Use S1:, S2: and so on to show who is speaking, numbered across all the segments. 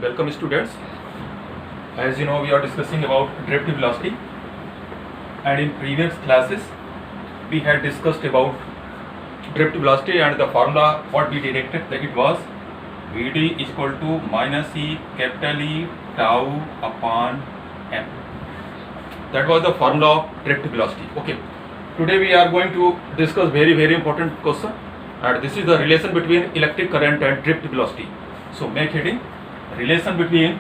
S1: Welcome students. As you know, we are discussing about drift velocity, and in previous classes we had discussed about drift velocity and the formula what we directed that it was Vd is equal to minus E capital E tau upon m. That was the formula of drift velocity. Okay. Today we are going to discuss very important question, and this is the relation between electric current and drift velocity. So make heading relation between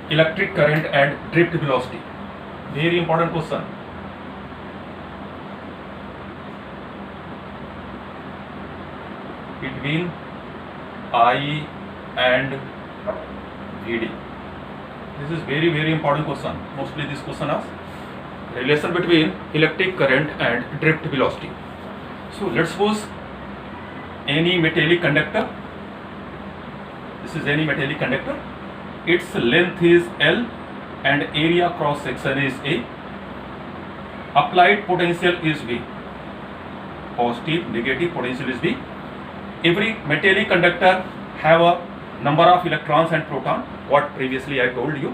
S1: electric current and drift velocity. Very important question. Between I and Vd. This is very important question. Mostly this question is relation between electric current and drift velocity. So let's suppose any metallic conductor. This is any metallic conductor. Its length is L and area cross section is A. Applied potential is V. Positive, negative potential is V. Every metallic conductor have a number of electrons and proton, what previously I told you.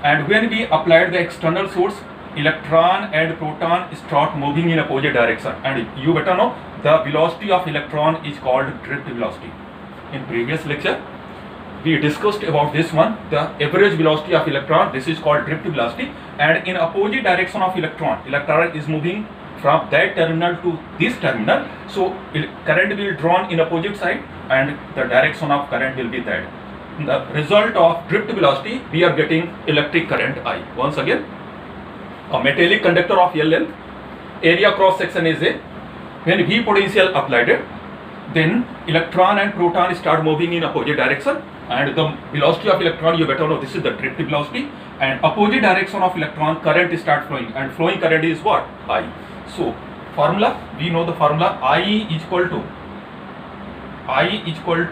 S1: And when we applied the external source, electron and proton start moving in opposite direction. And you better know the velocity of electron is called drift velocity. In previous lecture, we discussed about this one, the average velocity of electron. This is called drift velocity, and in opposite direction of electron is moving from that terminal to this terminal. So current will drawn in opposite side, and the direction of current will be that. The result of drift velocity, we are getting electric current I. Once again, a metallic conductor of L length, area cross section is A. When V potential applied, then electron and proton start moving in opposite direction, and the velocity of electron, you better know, this is the drift velocity, and opposite direction of electron current start flowing, and flowing current is what? I. So formula, we know the formula, I is equal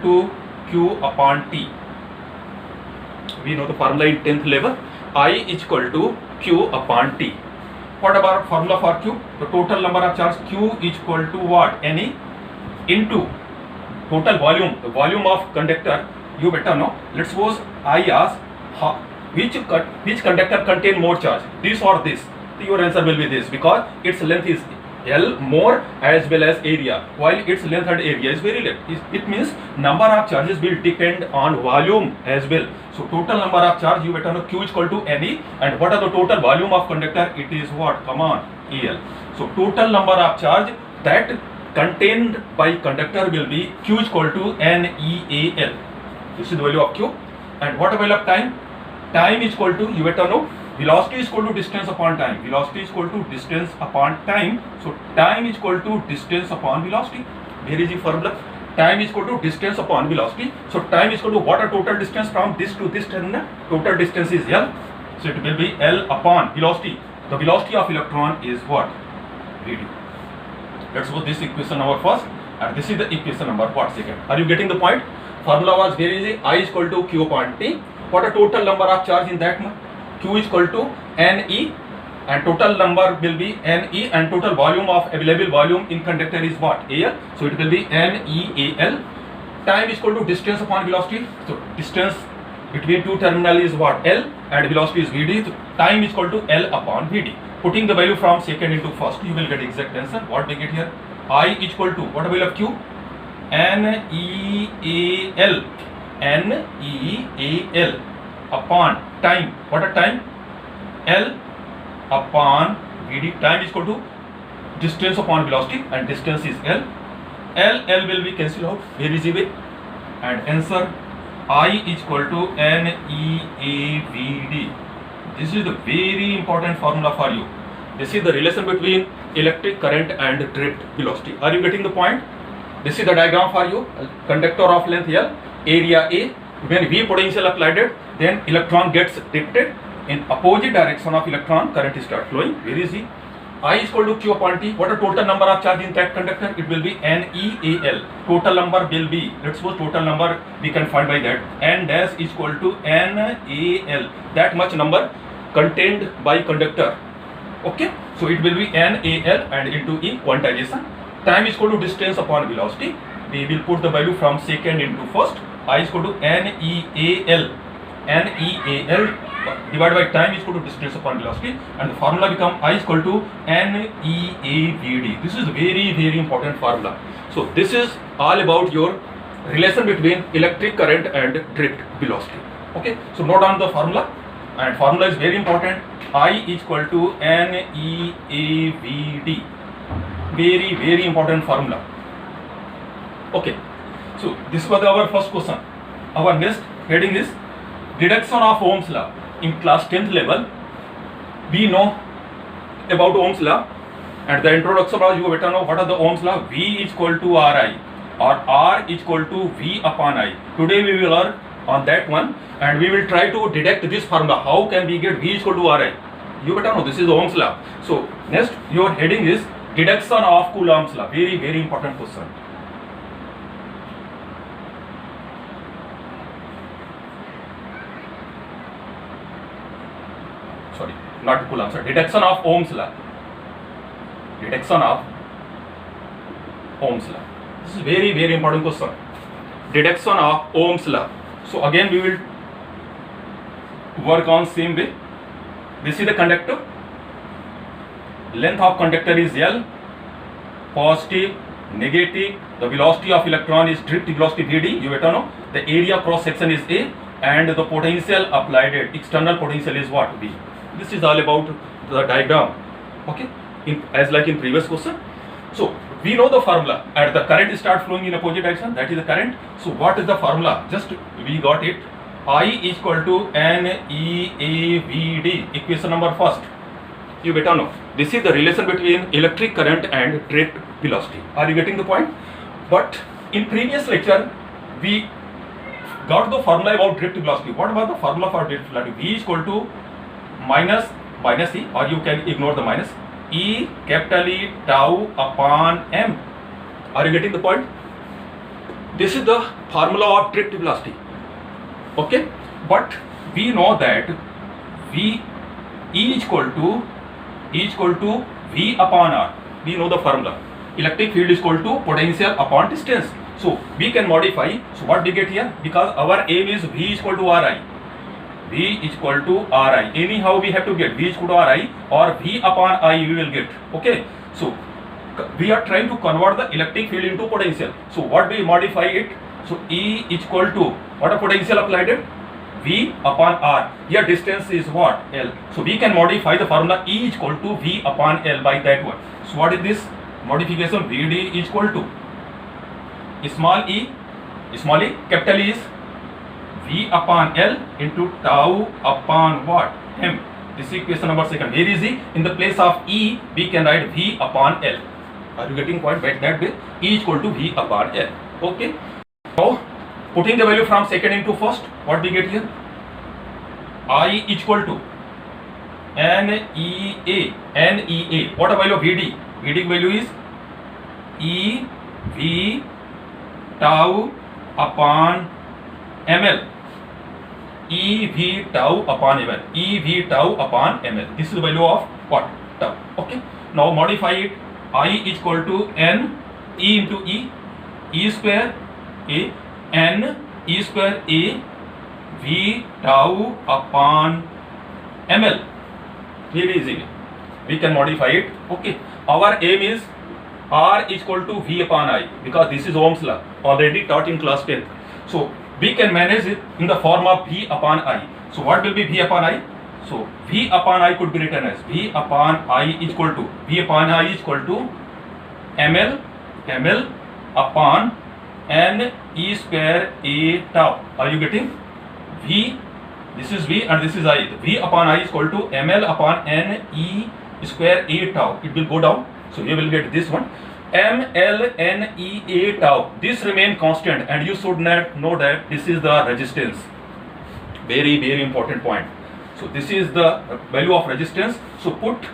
S1: to Q upon T. We know the formula in 10th level, I is equal to Q upon T. What about formula for Q? The total number of charge, Q is equal to what? Ne into total volume, the volume of conductor, you better know. Let's suppose I ask which conductor contain more charge, this or this. Your answer will be this, because its length is L more as well as area, while its length and area is very less. It means number of charges will depend on volume as well. So total number of charge, you better know, Q is equal to Ne, and what are the total volume of conductor? It is what? Come on, El. So total number of charge that contained by conductor will be Q is equal to NeAl. This is the value of Q. And what value of time? Time is equal to, you better know, velocity is equal to distance upon time. Velocity is equal to distance upon time. So time is equal to distance upon velocity. There is the formula. Time is equal to distance upon velocity. So time is equal to what? A total distance from this to this terminal. Total distance is L. So it will be L upon velocity. The velocity of electron is what? Vd. Let's suppose this equation number first, and this is the equation number what? Second. Are you getting the point? Formula was very easy. I is equal to Q upon T. What a total number of charge in that one? Q is equal to Ne, and total number will be Ne, and total volume of available volume in conductor is what? Al. So it will be NeAl. Time is equal to distance upon velocity. So distance between two terminal is what? L, and velocity is Vd. So time is equal to L upon Vd. Putting the value from second into first, you will get exact answer. What we get here? I is equal to what value of Q? NeAl. NeAl upon time. What a time? L upon Vd. Time is equal to distance upon velocity, and distance is L. L will be cancelled out very easy way, and answer I is equal to NeAVd. This is the very important formula for you. This is the relation between electric current and drift velocity. Are you getting the point? This is the diagram for you. Conductor of length L, area A. When V potential applied, then electron gets drifted in opposite direction of electron, current start flowing. Very easy. I is equal to Q upon T. What a total number of charge in that conductor? It will be NeAl. Total number will be, let's suppose total number we can find by that. N dash is equal to NaL. That much number contained by conductor. Okay. So it will be NaL and into E quantization. Time is equal to distance upon velocity. We will put the value from second into first. I is equal to NeAl. NEAL divided by time is equal to distance upon velocity, and the formula become I is equal to NEAVD. This is very, very important formula. So this is all about your relation between electric current and drift velocity. Okay, so note down the formula, and formula is very important. I is equal to NEAVD. Very, very important formula. Okay, so this was our first question. Our next heading is deduction of Ohm's law. In class 10th level, we know about Ohm's law, and the introduction was you better know what are the Ohm's law. V is equal to Ri, or R is equal to V upon I. Today we will learn on that one, and we will try to deduct this formula. How can we get V is equal to Ri? You better know this is Ohm's law. So next your heading is deduction of Coulomb's law. Very, very important question. Sorry, not Coulomb's law. Deduction of Ohm's law. Deduction of Ohm's law. This is very, very important question. Deduction of Ohm's law. So again we will work on same way. This is the conductor. Length of conductor is L. Positive, negative. The velocity of electron is drift velocity Vd. You better know. The area cross section is A, and the potential applied at external potential is what? V. This is all about the diagram. Okay. As like in previous question. So we know the formula, and the current start flowing in opposite direction. That is the current. So what is the formula? Just we got it. I is equal to NEAVD. Equation number first. You better know. This is the relation between electric current and drift velocity. Are you getting the point? But in previous lecture, we got the formula about drift velocity. What about the formula for drift velocity? V is equal to minus E, or you can ignore the minus, E capital E tau upon M. Are you getting the point? This is the formula of drift velocity. Okay, but we know that E is equal to V upon R. We know the formula. Electric field is equal to potential upon distance. So we can modify. So what we get here? Because our aim is V is equal to Ri. V is equal to Ri. Anyhow we have to get V is equal to Ri, or V upon I we will get. Okay. So we are trying to convert the electric field into potential. So what do we modify it? So E is equal to what a potential applied at? V upon R. Here distance is what? L. So we can modify the formula E is equal to V upon L by that one. So what is this modification? Vd is equal to small e, capital E is V upon L into tau upon what? M. This is equation number second. Very easy. In the place of E, we can write V upon L. Are you getting point? Right that way. E is equal to V upon L. Okay. Now, putting the value from second into first, what we get here? I is equal to NEA. What a value of Vd? Vd value is E V tau upon ml. E V tau upon ml. E V tau upon ml. This is the value of what? Tau. Okay. Now modify it. I is equal to N E into E. E square A N E square A V tau upon ml. Very easy. We can modify it. Okay. Our aim is R is equal to V upon I, because this is Ohm's law already taught in class 10. So we can manage it in the form of V upon I. So what will be V upon I? So V upon I could be written as V upon I is equal to ml upon N E square A tau. Are you getting? V, this is V and this is I. V upon I is equal to ml upon N E square A tau. It will go down. So you will get this one. mLNEA tau. This remain constant, and you should know that this is the resistance. Very, very important point. So this is the value of resistance. So put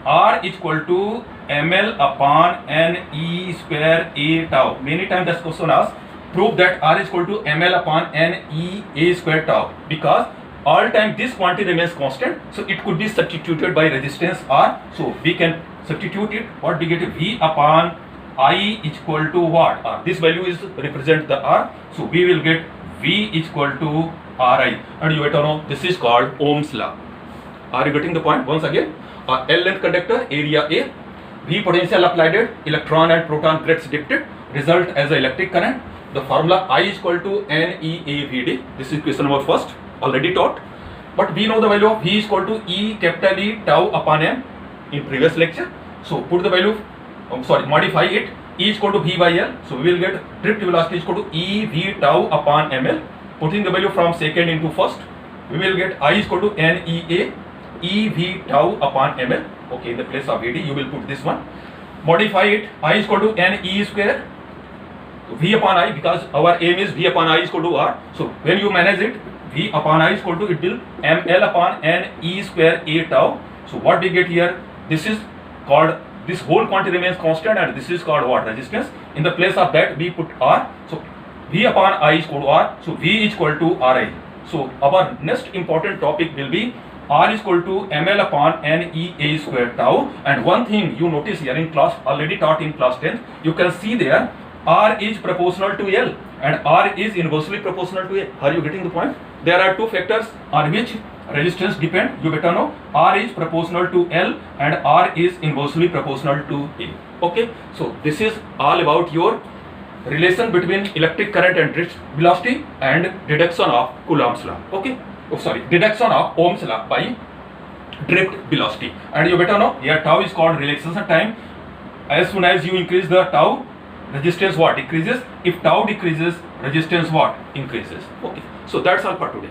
S1: R is equal to ml upon NE square A tau. Many times this question asks, prove that R is equal to ml upon NEA square tau, because all time this quantity remains constant, so it could be substituted by resistance R. So we can substitute it. What we get? V upon I is equal to what? R. This value is represent the R. So we will get V is equal to Ri, and you better know this is called Ohm's law. Are you getting the point? Once again, a L length conductor, area A, V potential applied it, electron and proton gets dictated, result as an electric current. The formula I is equal to NEAVD. This is question number first, already taught. But we know the value of V is equal to E capital E tau upon M in previous lecture. So put the value, modify it. E is equal to V by L. So we will get drift velocity is equal to E V tau upon ML. Putting the value from second into first, we will get I is equal to NEA E V tau upon ML. Okay, in the place of VD, you will put this one. Modify it. I is equal to NE square. V upon I, because our aim is V upon I is equal to R. So when you manage it, V upon I is equal to, it will ML upon NE square A tau. So what we get here, this is called, this whole quantity remains constant, and this is called what? Resistance. In the place of that, we put R. So V upon I is equal to R. So V is equal to Ri. So our next important topic will be R is equal to ML upon NEA square tau. And one thing you notice here in class, already taught in class 10, you can see there R is proportional to L and R is inversely proportional to A. Are you getting the point? There are two factors on which resistance depend. You better know R is proportional to L and R is inversely proportional to A. Okay, so this is all about your relation between electric current and drift velocity and deduction of Coulomb's law. Okay, deduction of Ohm's law by drift velocity. And you better know here tau is called relaxation time. As soon as you increase the tau, resistance what? Decreases. If tau decreases, resistance what? Increases. Okay, so that's all for today.